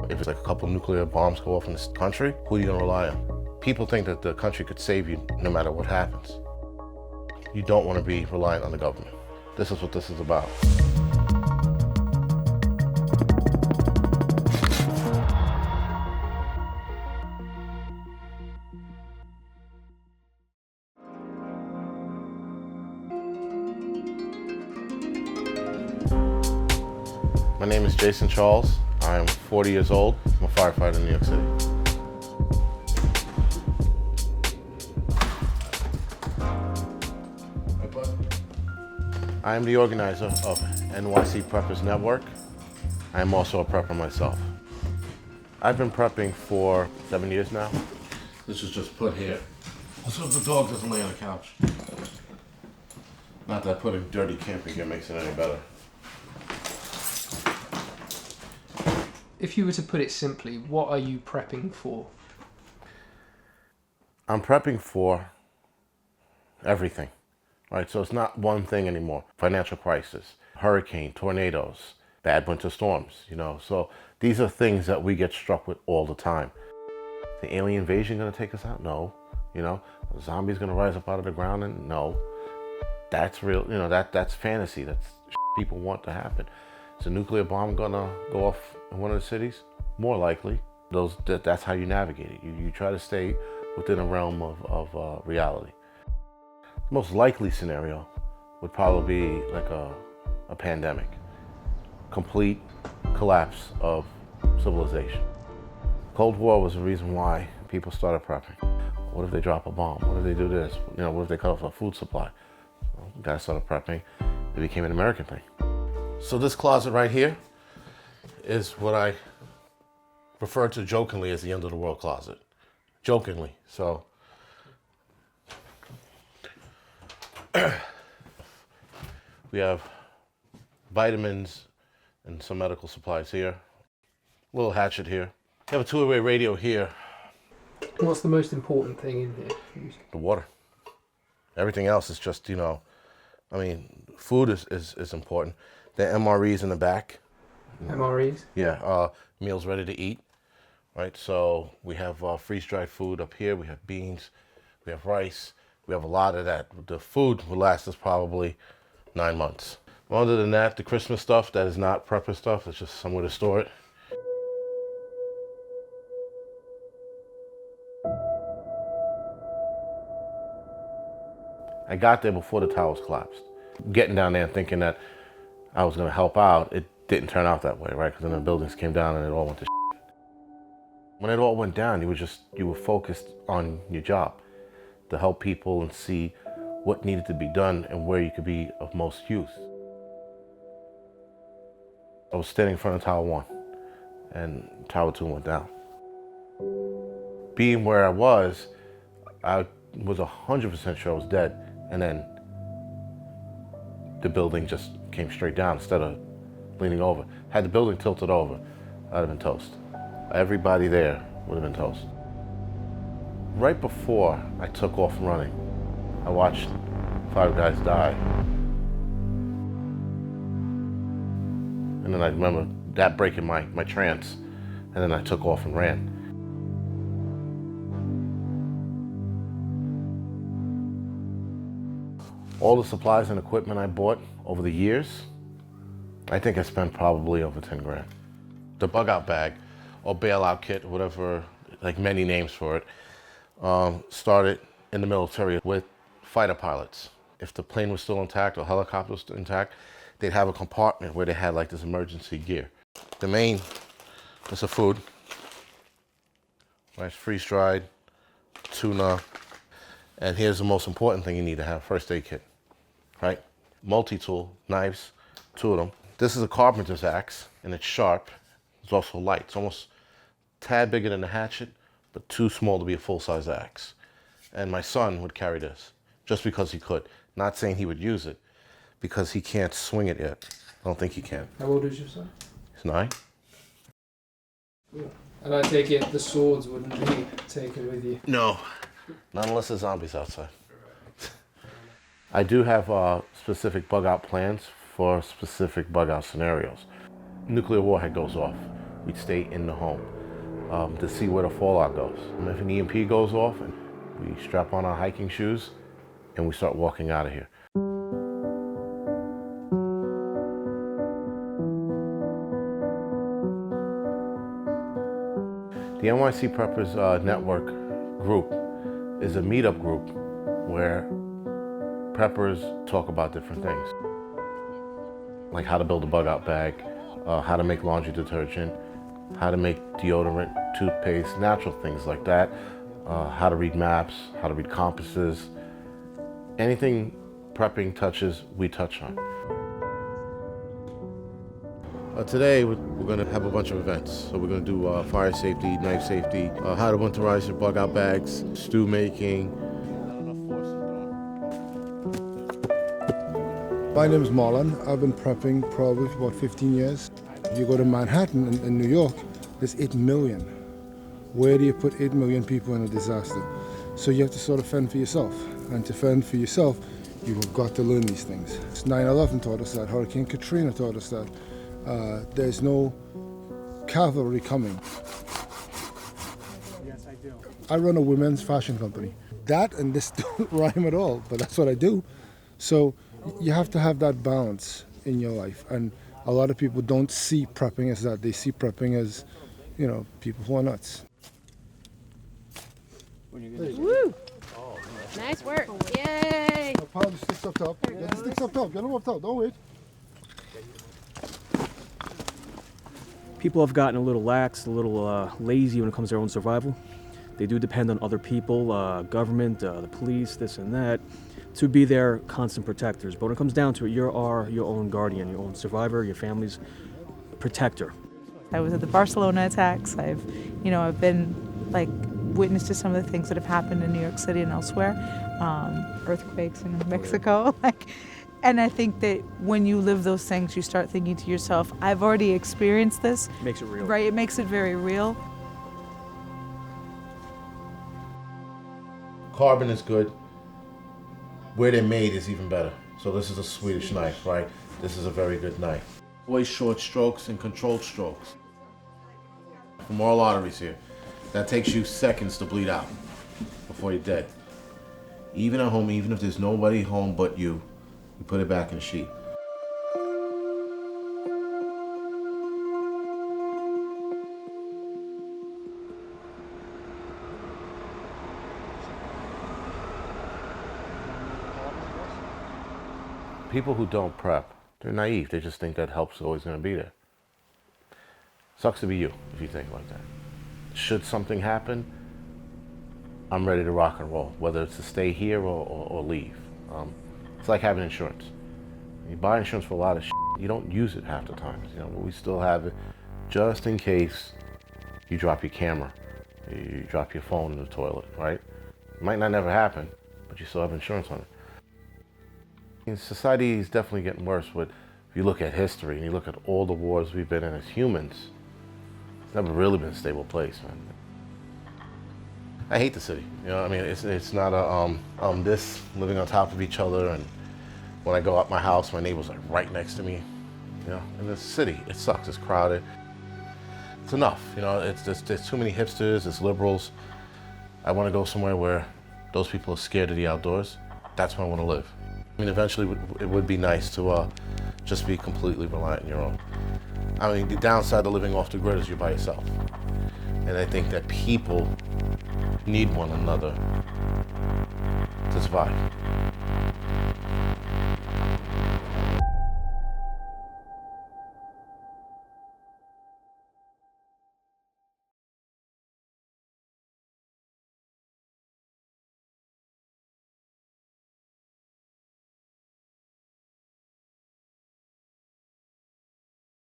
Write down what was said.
If it's like a couple nuclear bombs go off in this country, who are you gonna rely on? People think that the country could save you no matter what happens. You don't want to be reliant on the government. This is what this is about. My name is Jason Charles. I am 40 years old. I'm a firefighter in New York City. I am the organizer of NYC Preppers Network. I am also a prepper myself. I've been prepping for 7 years now. This was just put here, so the dog doesn't lay on the couch. Not that putting dirty camping gear makes it any better. If you were to put it simply, what are you prepping for? I'm prepping for everything. Right, so it's not one thing anymore. Financial crisis, hurricane, tornadoes, bad winter storms, So these are things that we get struck with all the time. The alien invasion gonna take us out? No. A zombie's gonna rise up out of the ground? And no. That's real, that's fantasy. That's people want to happen. Is a nuclear bomb gonna go off in one of the cities? More likely. That's how you navigate it. You try to stay within a realm of reality. The most likely scenario would probably be like a pandemic. Complete collapse of civilization. Cold War was the reason why people started prepping. What if they drop a bomb? What if they do this? What if they cut off a food supply? Well, guys started prepping. It became an American thing. So this closet right here is what I refer to jokingly as the end of the world closet. Jokingly, so. We have vitamins and some medical supplies here. A little hatchet here. We have a two-way radio here. What's the most important thing in here? The water. Everything else is just, food is important. The MREs in the back. MREs? Yeah, meals ready to eat. Right, so we have freeze-dried food up here. We have beans, we have rice. We have a lot of that. The food will last us probably 9 months. Other than that, the Christmas stuff, that is not prepper stuff. It's just somewhere to store it. I got there before the towers collapsed. Getting down there and thinking that I was going to help out, it didn't turn out that way, right? Because then the buildings came down and it all went to shit. When it all went down, you were focused on your job, to help people and see what needed to be done and where you could be of most use. I was standing in front of Tower 1 and Tower 2 went down. Being where I was 100% sure I was dead, and then the building just came straight down instead of leaning over. Had the building tilted over, I'd have been toast. Everybody there would have been toast. Right before I took off running, I watched 5 guys die. And then I remember that breaking my trance, and then I took off and ran. All the supplies and equipment I bought over the years, I think I spent probably over 10 grand. The bug out bag or bailout kit, whatever, like many names for it, started in the military with fighter pilots. If the plane was still intact or helicopter was still intact, they'd have a compartment where they had like this emergency gear. The main is the food, right? Freeze-dried, tuna, and here's the most important thing you need to have, first aid kit, right? Multi-tool, knives, 2 of them. This is a carpenter's axe, and it's sharp. It's also light. It's almost a tad bigger than a hatchet, but too small to be a full-size axe. And my son would carry this, just because he could. Not saying he would use it, because he can't swing it yet. I don't think he can. How old is your son? He's 9. Yeah. And I take it the swords wouldn't be taken with you? No, not unless there's zombies outside. I do have specific bug out plans for specific bug out scenarios. Nuclear warhead goes off. we'd stay in the home to see where the fallout goes. And if an EMP goes off, and we strap on our hiking shoes and we start walking out of here. The NYC Preppers Network group is a meetup group where preppers talk about different things, like how to build a bug-out bag, how to make laundry detergent, how to make deodorant, toothpaste, natural things like that, how to read maps, how to read compasses. Anything prepping touches, we touch on. Today, we're going to have a bunch of events. So we're going to do fire safety, knife safety, how to winterize your bug-out bags, stew making. My name is Marlon. I've been prepping probably for about 15 years. If you go to Manhattan in New York, there's 8 million. Where do you put 8 million people in a disaster? So you have to sort of fend for yourself. And to fend for yourself, you've got to learn these things. 9/11 taught us that. Hurricane Katrina taught us that. There's no cavalry coming. Yes, I do. I run a women's fashion company. That and this don't rhyme at all, but that's what I do. So you have to have that balance in your life. And a lot of people don't see prepping as that. They see prepping as, you know, people who are nuts. Woo! Nice work. Yay! Pile the sticks up top. Get the sticks up top. Get them up top. Don't wait. People have gotten a little lax, a little lazy when it comes to their own survival. They do depend on other people, government, the police, this and that, to be their constant protectors. But when it comes down to it, you are your own guardian, your own survivor, your family's protector. I was at the Barcelona attacks. I've been like witness to some of the things that have happened in New York City and elsewhere, earthquakes in Mexico, And I think that when you live those things, you start thinking to yourself, I've already experienced this. Makes it real. Right, it makes it very real. Carbon is good. Where they're made is even better. So this is a Swedish knife, right? This is a very good knife. Always short strokes and controlled strokes. Femoral arteries here. That takes you seconds to bleed out before you're dead. Even at home, even if there's nobody home but you put it back in the sheet. People who don't prep, they're naive. They just think that help's always going to be there. Sucks to be you if you think like that. Should something happen, I'm ready to rock and roll, whether it's to stay here or leave. It's like having insurance. You buy insurance for a lot of shit, you don't use it half the time. But we still have it just in case you drop your camera, you drop your phone in the toilet, right? It might not never happen, but you still have insurance on it. And society is definitely getting worse if you look at history and you look at all the wars we've been in as humans. It's never really been a stable place, man. I hate the city. It's not this living on top of each other, and when I go out my house, my neighbor's like right next to me. In the city, it sucks. It's crowded. It's enough. There's too many hipsters. There's liberals. I want to go somewhere where those people are scared of the outdoors. That's where I want to live. Eventually, it would be nice to just be completely reliant on your own. The downside of living off the grid is you're by yourself. And I think that people need one another to survive.